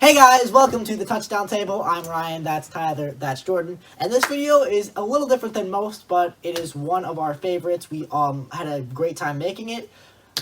Hey guys, welcome to the Touchdown Table. I'm Ryan, that's Tyler, that's Jordan. And this video is a little different than most, but it is one of our favorites. We had a great time making it.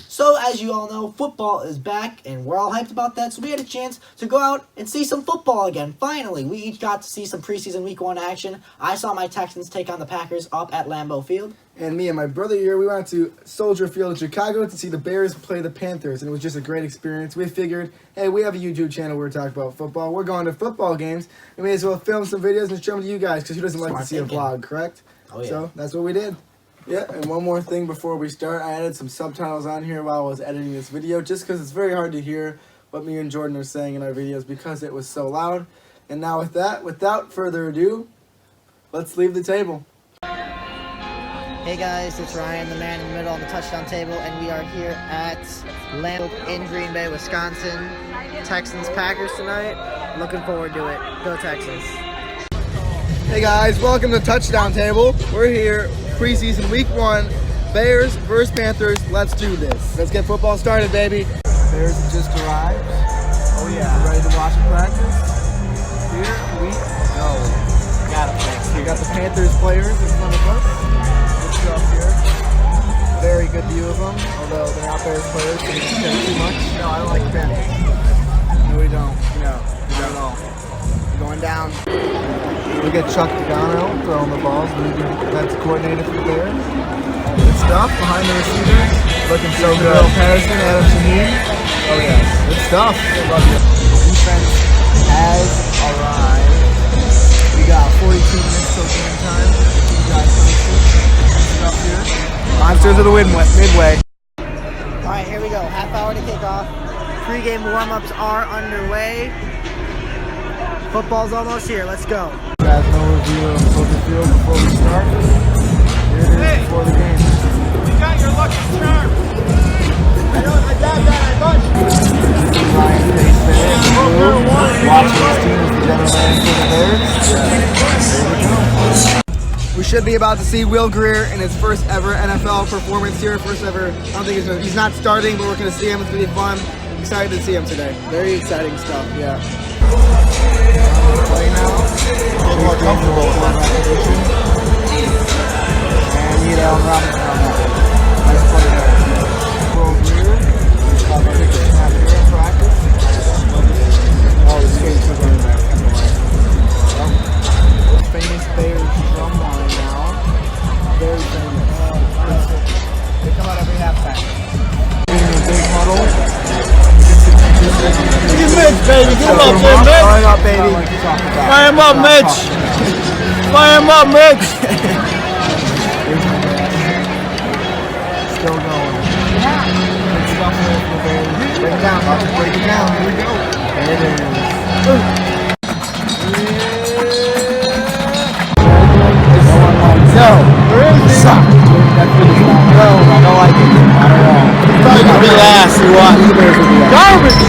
So, as you all know, football is back, and we're all hyped about that. So we had a chance to go out and see some football again. Finally, we each got to see some preseason Week 1 action. I saw my Texans take on the Packers up at Lambeau Field. And me and my brother here, we went to Soldier Field in Chicago to see the Bears play the Panthers, and it was just a great experience. We figured, hey, we have a YouTube channel where we talk about football. We're going to football games. We may as well film some videos and show them to you guys, because who doesn't like to see a vlog, correct? Oh, yeah. So that's what we did. Yeah, and one more thing before we start, I added some subtitles on here while I was editing this video, just because it's very hard to hear what me and Jordan are saying in our videos because it was so loud. And now with that, without further ado, let's leave the table. Hey guys, it's Ryan, the man in the middle on the Touchdown Table, and we are here at Lambeau in Green Bay, Wisconsin. Texans Packers tonight. Looking forward to it. Go Texans. Hey guys, welcome to Touchdown Table. We're here, preseason Week 1, Bears versus Panthers. Let's do this. Let's get football started, baby. Bears have just arrived. Oh yeah. We're ready to watch them practice. Here we go. We got the Panthers players in front of us. Let's go up here. Very good view of them, although they're not Bears players, so we don't care too much. No, I don't like the Panthers. No, we don't. No, not at all. Going down. We get Chuck Pagano throwing the balls. The defense coordinator for the Bears. Good stuff behind the receivers. Looking so good. Patterson, Adam Shaheen. Oh yes, good stuff. I love you. Defense has arrived. We got 42 minutes till game time. You guys up here. Monsters of the Midway. All right, here we go. Half hour to kick off. Pre-game warm-ups are underway. Football's almost here. Let's go. You guys know review of Soldier Field before we start. Here it is before the game. You got your lucky charm. I got that. Ryan Pace there. Watching his team as the general manager for the Bears. We should be about to see Will Greer in his first ever NFL performance here. First ever. I don't think he's not starting, but we're going to see him. It's going to be fun. Excited to see him today. Very exciting stuff. Yeah. Play now. Get more comfortable with that repetition. And need Allen Robinson on that one. Nice play there. Will Greer. About to take a snap here in practice. Oh, the skates are running back. Famous Bears drum line now. Very famous. They come out every halftime. In a big huddle. Get Mitch, baby. Get him up there, Mitch. Fire up, baby. Fire him up, Mitch. Fire him up, Mitch. Still going. Good stuff there for the Bears. Break it down, Mark. Break it down. Here we go. There it is. No. Where is he? No, I don't like it. Not at all. He's probably going to be last. You watch. Garbage.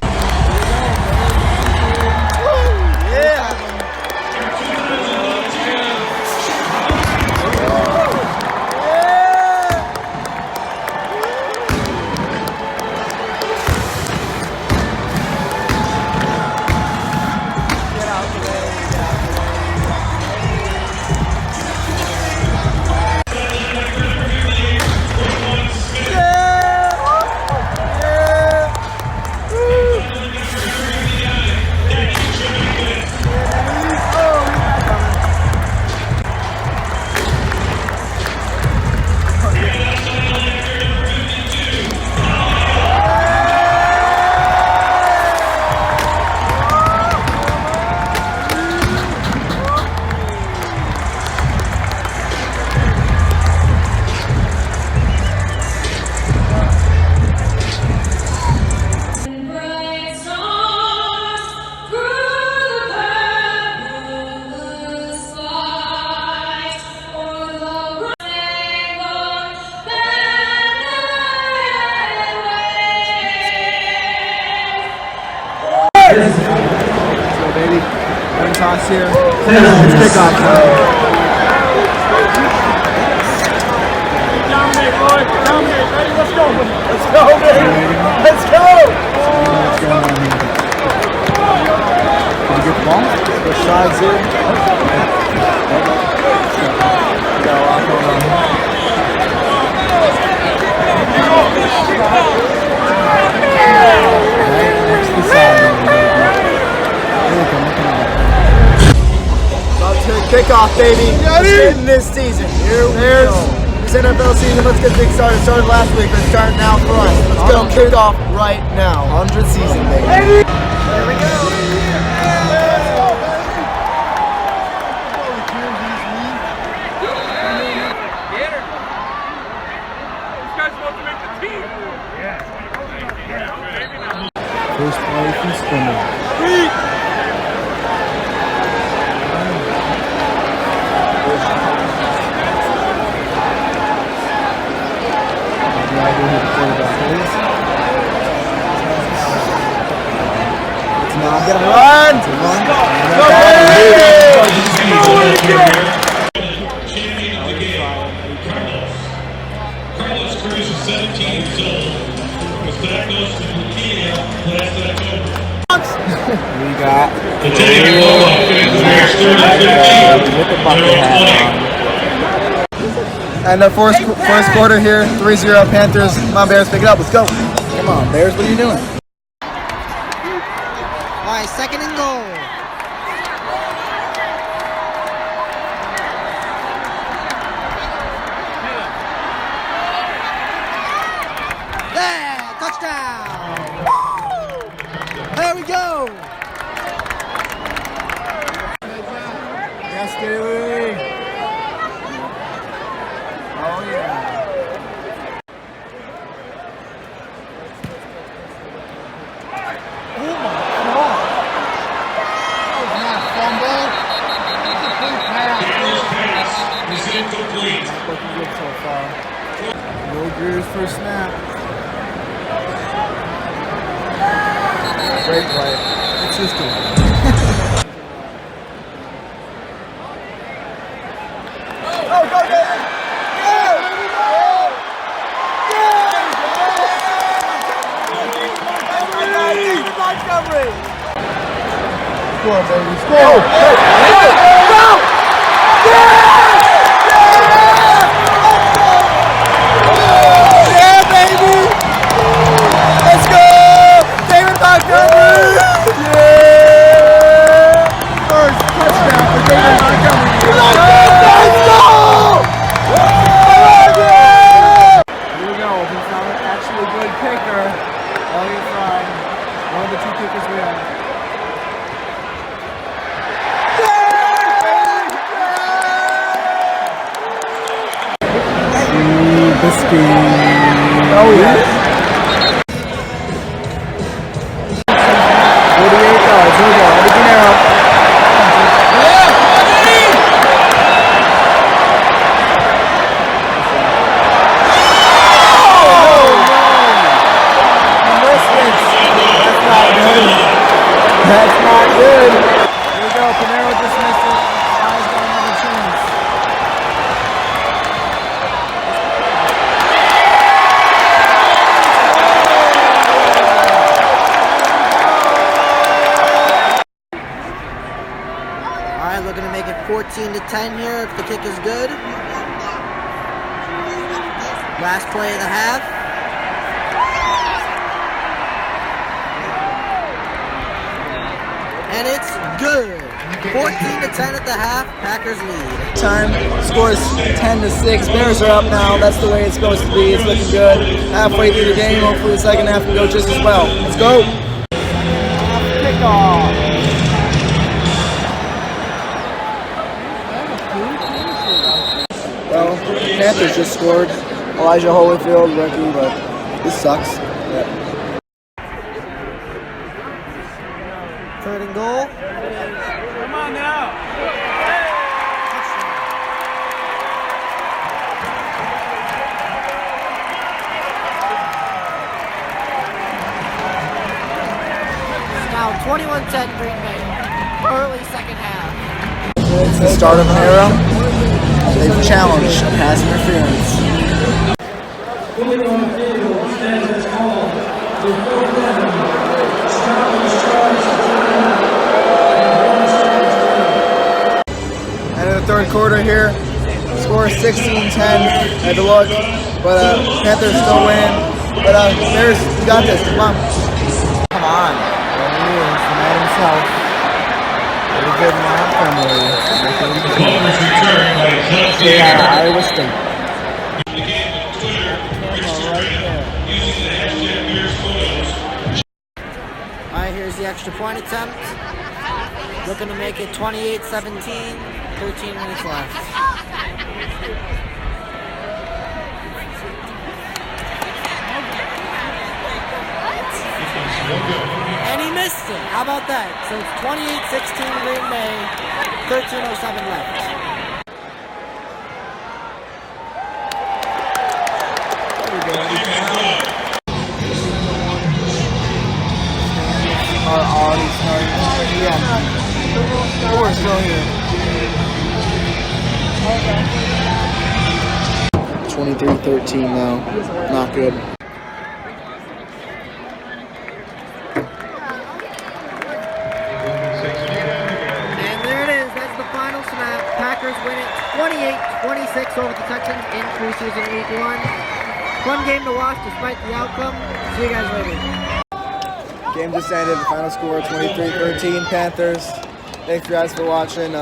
toss here. It's kickoff time. Dominate, boy. Dominate. Ready? Let's go. Let's go, baby. Let's go. the sides in. Got a lot going on here. About to kickoff, baby. Starting this season. Here we go. This NFL season, let's get things started. Started last week, let's start now for us. Let's go kick off right now. 100 season, baby. Here we go. First play from Spinner. It's not gonna run. It's a run. Carlos Cruz is 17 years old. Was diagnosed with leukemia last October. We got The taking a ball off in the Bears 30-15. with the bucket hat on. And the first quarter here, 3-0 Panthers. Come on, Bears, pick it up. Let's go. Come on, Bears, what are you doing? All right, second and goal. There, touchdown. There we go. Yes, Daly. Oh, yeah. Oh, my God. That was not a fumble. That's a big pass. Carlos pass is incomplete. Looking good so far. Will Greer's first snap. Great play. It's just good. Oh, go, David! Score, baby. Score! Go! Yeah, baby! Let's go! David Montgomery! Yeah! First touchdown for David Montgomery. Let's go! Here we go. He's not an actually good kicker. Elliott Fry, one of the two kickers we have. Biscuit. Oh, yeah. 48 yards. Here we go. Everything out. That's not good. Here we go. Pinero just missed it. Eyes got another chance. All right, looking to make it 14-10 here if the kick is good. Last play of the half. And it's good. 14-10 at the half. Packers lead. Time scores 10-6. Bears are up now. That's the way it's supposed to be. It's looking good. Halfway through the game. Hopefully the second half can go just as well. Let's go. Kickoff. Well, the Panthers just scored. Elijah Holyfield, rookie, but this sucks. Yeah. Third and goal. Come on now. It's now 21-10 Green Bay. Early second half. It's the start of an era. They've challenged pass interference. the third quarter here. Score 16-10 at the look, but Panthers still win. But Bears, you got this. Come on. Come on. There he is, the man himself. Very good man, family. The ball was returned by John Yeah, Iowa State. Began with Twitter, Instagram, using the hashtag Bears photos. Alright, here's the extra point attempt. Looking to make it 28-17, 13 minutes left. And he missed it. How about that? So it's 28-16 Green Bay, 13:07 left. Are already starting. Yeah. We're still here. 23-13 now. Not good. And there it is. That's the final snap. Packers win it 28-26 over the Texans in preseason week 1. Fun game to watch despite the outcome. See you guys later. Game just ended. The final score 23-13 Panthers. Thanks guys for watching.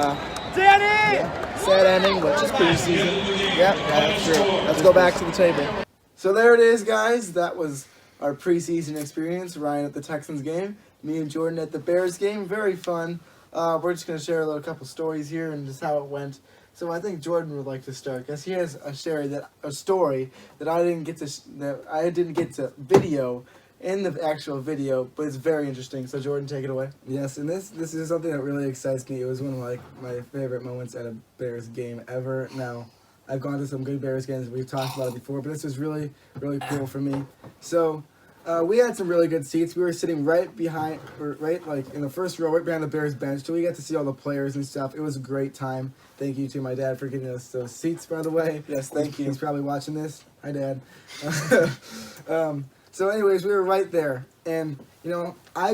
Sad ending, but just preseason. Yeah, that's true. Let's go back to the table. So there it is, guys. That was our preseason experience. Ryan at the Texans game, me and Jordan at the Bears game. Very fun. We're just gonna share a couple stories here and just how it went. So I think Jordan would like to start because he has a story that I didn't get to video in the actual video, but it's very interesting. So Jordan, take it away. Yes, and this is something that really excites me. It was one of my favorite moments at a Bears game ever. Now, I've gone to some good Bears games. We've talked about it before, but this was really, really cool for me. So we had some really good seats. We were sitting right behind, or right in the first row, right behind the Bears bench. So we got to see all the players and stuff. It was a great time. Thank you to my dad for giving us those seats, by the way. Yes, thank you. He's probably watching this. Hi, Dad. So anyways, we were right there, and I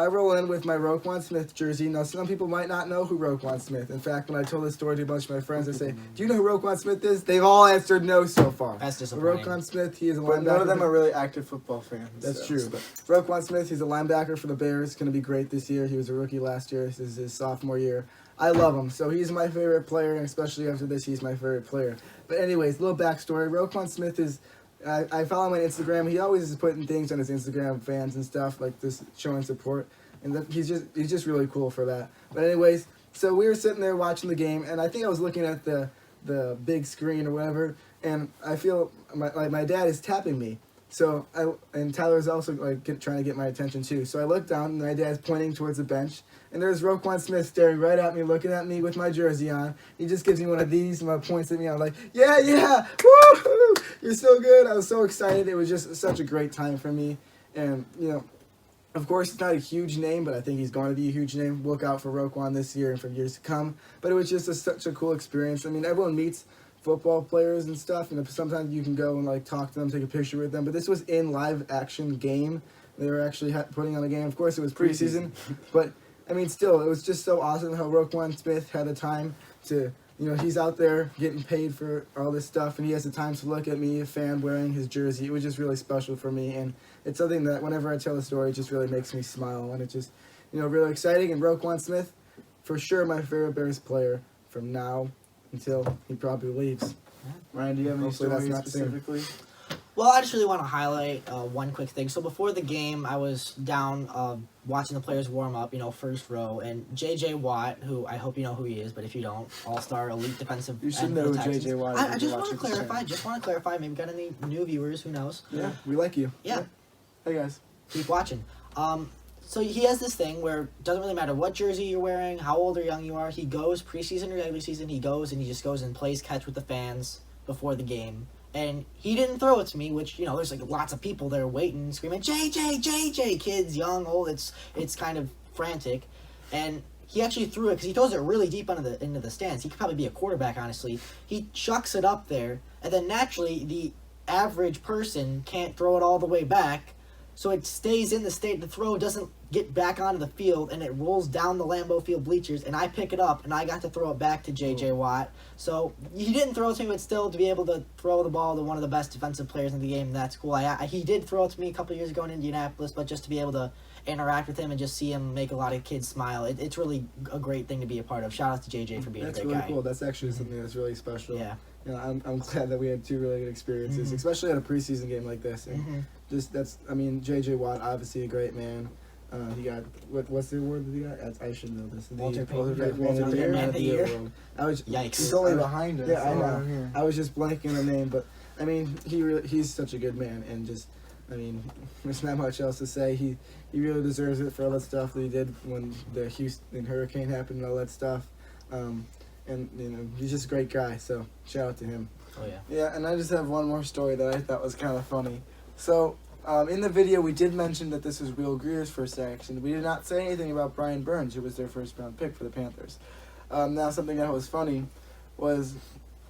roll in with my Roquan Smith jersey. Now, some people might not know who Roquan Smith. In fact, when I told this story to a bunch of my friends, I say, "Do you know who Roquan Smith is?" They've all answered no so far. That's disappointing. Roquan Smith, he is a linebacker. But none of them are really active football fans. That's true. Roquan Smith, he's a linebacker for the Bears. Going to be great this year. He was a rookie last year. This is his sophomore year. I love him. So he's my favorite player, and especially after this, he's my favorite player. But anyways, little backstory. Roquan Smith is... I follow him on Instagram. He always is putting things on his Instagram, fans and stuff, like this, showing support. And he's just really cool for that. But anyways, so we were sitting there watching the game, and I think I was looking at the big screen or whatever, and I feel my dad is tapping me. So and Tyler's also trying to get my attention too. So I look down, and my dad's pointing towards the bench, and there's Roquan Smith staring right at me, looking at me with my jersey on. He just gives me one of these, and points at me. I'm like, yeah, woo, you're so good. I was so excited. It was just such a great time for me, and of course, it's not a huge name, but I think he's going to be a huge name. Look out for Roquan this year and for years to come. But it was just such a cool experience. I mean, everyone meets football players and stuff, and sometimes you can go and talk to them, take a picture with them. But this was in live action game. They were actually putting on a game. Of course, it was preseason, but I mean, still, it was just so awesome how Roquan Smith had the time to. He's out there getting paid for all this stuff, and he has the time to look at me, a fan, wearing his jersey. It was just really special for me, and it's something that whenever I tell the story, it just really makes me smile, and it's just, really exciting. And Roquan Smith, for sure, my favorite Bears player from now until he probably leaves. Ryan, do you have any stories specifically? Well, I just really want to highlight one quick thing. So before the game, I was down watching the players warm up, first row, and J.J. Watt, who I hope you know who he is, but if you don't, all-star elite defensive end. You should know who J.J. Watt is. I just want to clarify. Maybe got any new viewers, who knows? Yeah, we like you. Yeah. Hey, guys. Keep watching. So he has this thing where it doesn't really matter what jersey you're wearing, how old or young you are. He goes, preseason or regular season, he just goes and plays catch with the fans before the game. And he didn't throw it to me, which, there's lots of people there waiting, screaming, JJ, JJ, kids, young, old, it's kind of frantic. And he actually threw it, because he throws it really deep into the stands. He could probably be a quarterback, honestly. He chucks it up there, and then naturally, the average person can't throw it all the way back. so it stays in the state. The throw doesn't get back onto the field, and it rolls down the Lambeau Field bleachers, and I pick it up, and I got to throw it back to J.J. Watt. So he didn't throw it to me, but still to be able to throw the ball to one of the best defensive players in the game, that's cool. He did throw it to me a couple years ago in Indianapolis, but just to be able to interact with him and just see him make a lot of kids smile, it's really a great thing to be a part of. Shout out to J.J. for being a great really guy. Cool. That's actually something that's really special. Yeah. You know, I'm glad that we had 2 really good experiences, especially at a preseason game like this. And J.J. Watt, obviously a great man. He got what's the award that he got? I should know this. Walter Walter Payton Payton Man of the Year. Award. Yikes. He's only behind us. Yeah, I so know. I'm here. I was just blanking on the name, but I mean, he's such a good man, and just, I mean, there's not much else to say. He really deserves it for all that stuff that he did when the Houston hurricane happened and all that stuff. And you know, he's just a great guy. So shout out to him. Oh yeah. Yeah, and I just have one more story that I thought was kind of funny. So, in the video, we did mention that this was Will Greer's first action. We did not say anything about Brian Burns, who was their first-round pick for the Panthers. Now, something that was funny was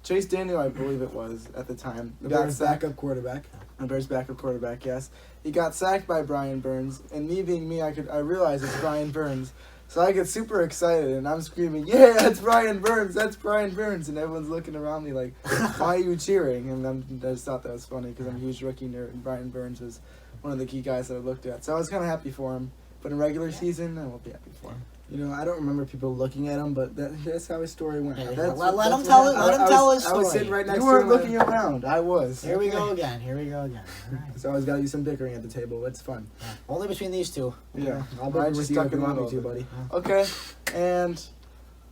Chase Daniel, I believe it was, at the time. The Bears' backup quarterback. The Bears' backup quarterback, yes. He got sacked by Brian Burns, and me being me, I realized it's Brian Burns. So I get super excited, and I'm screaming, "Yeah, that's Brian Burns! That's Brian Burns!" And everyone's looking around me like, "Why are you cheering?" And I just thought that was funny because I'm a huge rookie nerd, and Brian Burns was one of the key guys that I looked at. So I was kind of happy for him. But in regular season, I won't be happy for him. You know, I don't remember people looking at him, but that's how his story went. Yeah, That's let what- him that's tell what it. happened. Let him tell his story. I was sitting right next You to weren't him. looking around. I was. Here we go again. All right. So I always got to do some bickering at the table. It's fun. Only between these two. Yeah. I'll I bicker just with you stuck if in you the want me middle to, of it. buddy. Okay, and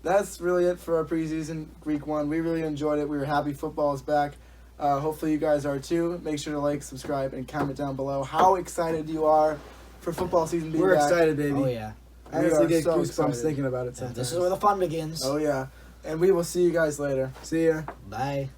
that's really it for our preseason week 1. We really enjoyed it. We were happy football is back. Hopefully you guys are too. Make sure to like, subscribe, and comment down below how excited you are for football season being We're back. excited, baby. Oh yeah. I We honestly are get so goosebumps excited. thinking about it Yeah, sometimes. this is where the fun begins. Oh yeah, and we will see you guys later. See ya. Bye.